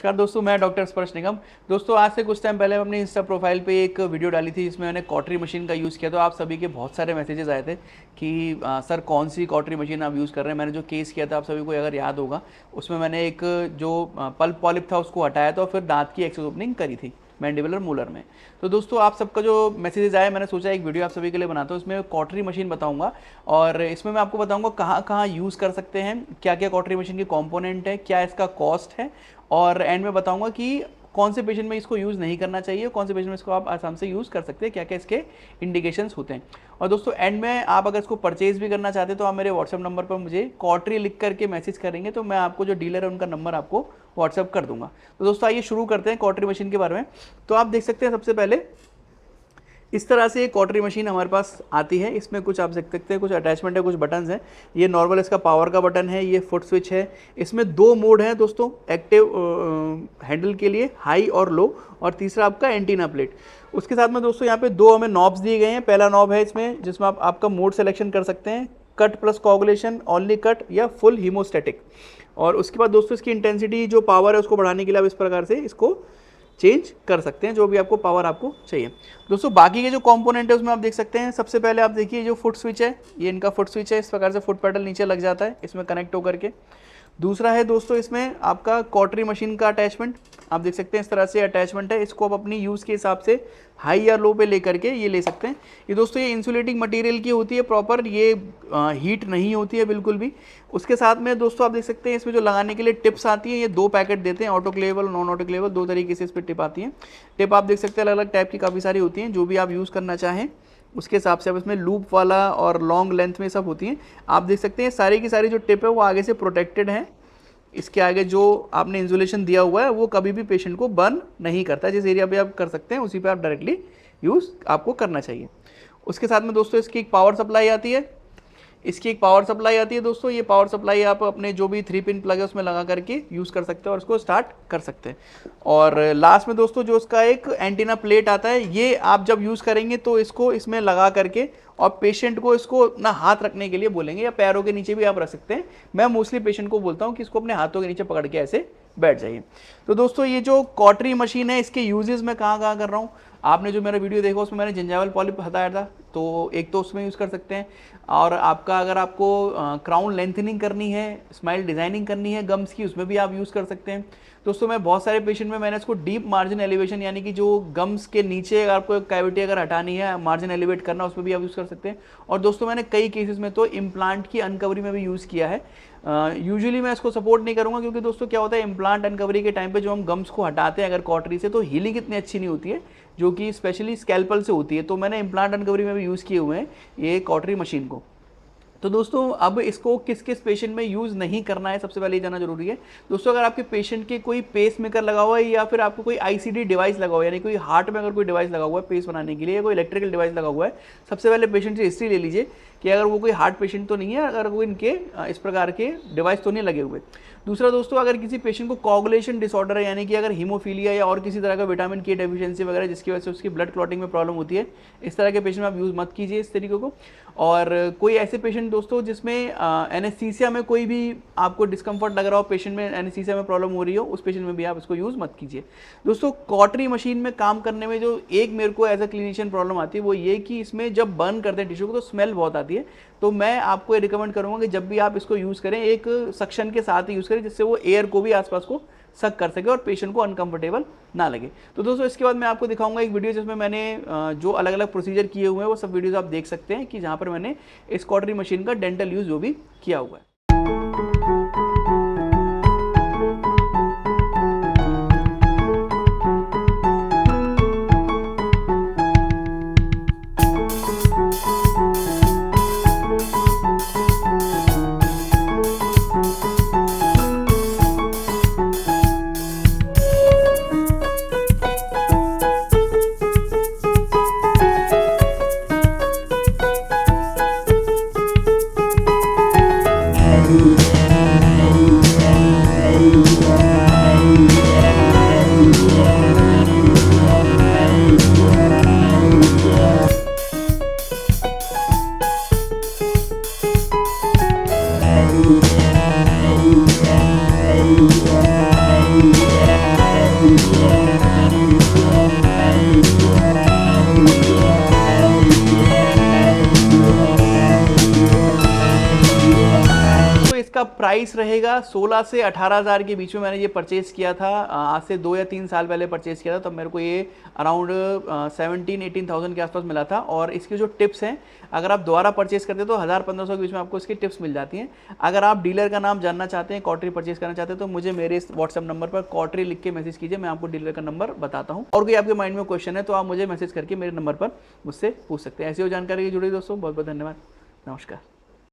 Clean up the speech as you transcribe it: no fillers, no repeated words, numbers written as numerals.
नमस्कार दोस्तों, मैं डॉक्टर स्पर्श निगम। दोस्तों आज से कुछ टाइम पहले अपनी इंस्टा प्रोफाइल पे एक वीडियो डाली थी जिसमें मैंने कॉटरी मशीन का यूज़ किया। तो आप सभी के बहुत सारे मैसेजेस आए थे कि सर कौन सी कॉटरी मशीन आप यूज़ कर रहे हैं। मैंने जो केस किया था आप सभी को अगर याद होगा, उसमें मैंने एक जो पल्प पॉलिप था उसको हटाया था और फिर दांत की एक्सेस ओपनिंग करी थी मैंडिबुलर मूलर में। तो दोस्तों आप सबका जो मैसेजेस आए, मैंने सोचा एक वीडियो आप सभी के लिए बनाता हूँ। इसमें कॉटरी मशीन बताऊंगा और इसमें मैं आपको बताऊंगा कहाँ कहाँ यूज़ कर सकते हैं, क्या क्या कॉटरी मशीन के कंपोनेंट है, क्या इसका कॉस्ट है, और एंड में बताऊंगा कि कौन से पेशेंट में इसको यूज़ नहीं करना चाहिए, कौन से पेशेंट में इसको आप आसाम से यूज़ कर सकते हैं, क्या क्या इसके इंडिकेशंस होते हैं। और दोस्तों एंड में आप अगर इसको परचेज भी करना चाहते हैं तो आप मेरे व्हाट्सअप नंबर पर मुझे कॉटरी लिख करके मैसेज करेंगे तो मैं आपको जो डीलर है उनका नंबर आपको व्हाट्सअप कर दूंगा। तो दोस्तों आइए शुरू करते हैं कॉटरी मशीन के बारे में। तो आप देख सकते हैं सबसे पहले इस तरह से एक कॉटरी मशीन हमारे पास आती है। इसमें कुछ आप देख सकते हैं, कुछ अटैचमेंट है, कुछ बटन्स हैं। ये नॉर्मल इसका पावर का बटन है, ये फुट स्विच है। इसमें दो मोड हैं दोस्तों एक्टिव हैंडल के लिए, हाई और लो, और तीसरा आपका एंटीना प्लेट। उसके साथ में दोस्तों यहाँ पे दो हमें नॉब्स दिए गए हैं। पहला नॉब है इसमें जिसमें आप आपका मोड सेलेक्शन कर सकते हैं, cut plus coagulation, only cut या फुल हीमोस्टैटिक। और उसके बाद दोस्तों इसकी इंटेंसिटी जो पावर है उसको बढ़ाने के लिए आप इस प्रकार से इसको चेंज कर सकते हैं, जो भी आपको पावर आपको चाहिए। दोस्तों बाकी के जो कंपोनेंट है उसमें आप देख सकते हैं, सबसे पहले आप देखिए जो फुट स्विच है, ये इनका फुट स्विच है। इस प्रकार से फुट पेडल नीचे लग जाता है इसमें कनेक्ट होकर के। दूसरा है दोस्तों इसमें आपका कॉटरी मशीन का अटैचमेंट, आप देख सकते हैं इस तरह से अटैचमेंट है। इसको आप अपनी यूज़ के हिसाब से हाई या लो पे लेकर के ये ले सकते हैं। ये दोस्तों ये इंसुलेटिंग मटेरियल की होती है प्रॉपर, ये हीट नहीं होती है बिल्कुल भी। उसके साथ में दोस्तों आप देख सकते हैं इसमें जो लगाने के लिए टिप्स आती है, ये दो पैकेट देते हैं, ऑटोक्लेवेबल नॉन ऑटोक्लेवेबल, दो तरीके से इस पर टिप आती है। टिप आप देख सकते हैं अलग अलग टाइप की काफ़ी सारी होती हैं, जो भी आप यूज़ करना चाहें उसके हिसाब से। अब इसमें लूप वाला और लॉन्ग लेंथ में सब होती हैं। आप देख सकते हैं सारी की सारी जो टिप है वो आगे से प्रोटेक्टेड है। इसके आगे जो आपने इंसुलेशन दिया हुआ है वो कभी भी पेशेंट को बर्न नहीं करता। जिस एरिया पे आप कर सकते हैं उसी पे आप डायरेक्टली यूज़ आपको करना चाहिए। उसके साथ में दोस्तों इसकी एक पावर सप्लाई आती है, दोस्तों। ये पावर सप्लाई आप अपने जो भी 3 पिन प्लग है उसमें लगा करके यूज़ कर सकते हैं और उसको स्टार्ट कर सकते हैं। और लास्ट में दोस्तों जो उसका एक एंटीना प्लेट आता है, ये आप जब यूज़ करेंगे तो इसको इसमें लगा करके और पेशेंट को इसको ना हाथ रखने के लिए बोलेंगे या पैरों के नीचे भी आप रख सकते हैं। मैं मोस्टली पेशेंट को बोलता हूँ कि इसको अपने हाथों के नीचे पकड़ के ऐसे बैठ जाइए। तो दोस्तों ये जो कॉटरी मशीन है इसके यूजेस मैं कहाँ कहाँ कर रहा हूँ, आपने जो मेरा वीडियो देखा उसमें मैंने जिंजाइवल पॉलिप हटाया था, तो एक तो उसमें यूज़ कर सकते हैं। और आपका अगर आपको क्राउन लेंथनिंग करनी है, स्माइल डिज़ाइनिंग करनी है गम्स की, उसमें भी आप यूज़ कर सकते हैं। दोस्तों मैं बहुत सारे पेशेंट में मैंने इसको डीप मार्जिन एलिवेशन, यानी कि जो गम्स के नीचे अगर आपको कैविटी अगर हटानी है, मार्जिन एलिवेट करना, उसमें भी आप यूज़ कर सकते हैं। और दोस्तों मैंने कई केसेस में तो इम्प्लांट की अनकवरी में भी यूज़ किया है। यूजुअली मैं इसको सपोर्ट नहीं करूँगा क्योंकि दोस्तों क्या होता है, इम्प्लांट अनकवरी के टाइम पे जो हम गम्स को हटाते हैं अगर कॉटरी से, तो हीलिंग इतनी अच्छी नहीं होती है जो कि स्पेशली स्कैल्पल से होती है। तो मैंने इम्प्लांट अनकवरी में भी यूज़ किए हुए हैं ये कॉटरी मशीन को। तो दोस्तों अब इसको किस किस पेशेंट में यूज़ नहीं करना है सबसे पहले ये जानना जरूरी है। दोस्तों अगर आपके पेशेंट के कोई पेस मेकर लगा हुआ है या फिर आपको कोई आईसीडी डिवाइस लगा हुआ है, यानी कोई हार्ट में अगर कोई डिवाइस लगा हुआ है पेस बनाने के लिए, या कोई इलेक्ट्रिकल डिवाइस लगा हुआ है, सबसे पहले पेशेंट से हिस्ट्री ले लीजिए कि अगर वो कोई हार्ट पेशेंट तो नहीं है, अगर वो इनके इस प्रकार के डिवाइस तो नहीं लगे हुए। दूसरा दोस्तों अगर किसी पेशेंट को कोगुलेशन डिसऑर्डर है, यानी कि अगर हीमोफीलिया या और किसी तरह का विटामिन के डेफिशिएंसी वगैरह जिसकी वजह से उसकी ब्लड क्लॉटिंग में प्रॉब्लम होती है, इस तरह के पेशेंट में आप यूज़ मत कीजिए इस तरीके को। और कोई ऐसे पेशेंट दोस्तों जिसमें एनेस्थीसिया में कोई भी आपको डिस्कम्फर्ट लग रहा हो, पेशेंट में एनेस्थीसिया में प्रॉब्लम हो रही हो, उस पेशेंट में भी आप इसको यूज़ मत कीजिए। दोस्तों कॉटरी मशीन में काम करने में जो एक मेरे को एज अ क्लिनिशियन प्रॉब्लम आती है वो ये कि इसमें जब बर्न करते हैं टिश्यू को तो स्मेल बहुत आती है। तो मैं आपको ये रिकमेंड करूँगा कि जब भी आप इसको यूज़ करें एक सक्शन के साथ ही यूज़ करें, जिससे वो एयर को भी आसपास को सक कर सके और पेशेंट को अनकंफर्टेबल ना लगे। तो दोस्तों इसके बाद मैं आपको दिखाऊंगा एक वीडियो जिसमें मैंने जो अलग अलग प्रोसीजर किए हुए हैं वो सब वीडियोस आप देख सकते हैं कि जहाँ पर मैंने इस कॉटरी मशीन का डेंटल यूज़ जो भी किया हुआ है। तो इसका प्राइस रहेगा 16 से 18,000 के बीच में। मैंने ये परचेज़ किया था आज से 2 या 3 साल पहले परचेज़ किया था, तब मेरे को ये अराउंड 17-18,000 के आसपास मिला था। और इसके जो टिप्स हैं, अगर आप दोबारा परचेज़ करते हैं तो 1000-1500 के बीच में आपको इसकी टिप्स मिल जाती हैं। अगर आप डीलर का नाम जानना चाहते हैं, कॉटरी परचेज़ करना चाहते हैं, तो मुझे मेरे इस व्हाट्सएप नंबर पर कॉटरी लिख के मैसेज कीजिए, मैं आपको डीलर का नंबर बताता हूँ। और कोई आपके माइंड में क्वेश्चन है तो आप मुझे मैसेज करके मेरे नंबर पर मुझसे पूछ सकते हैं। ऐसी हो जानकारी जुड़ी दोस्तों, बहुत बहुत धन्यवाद, नमस्कार।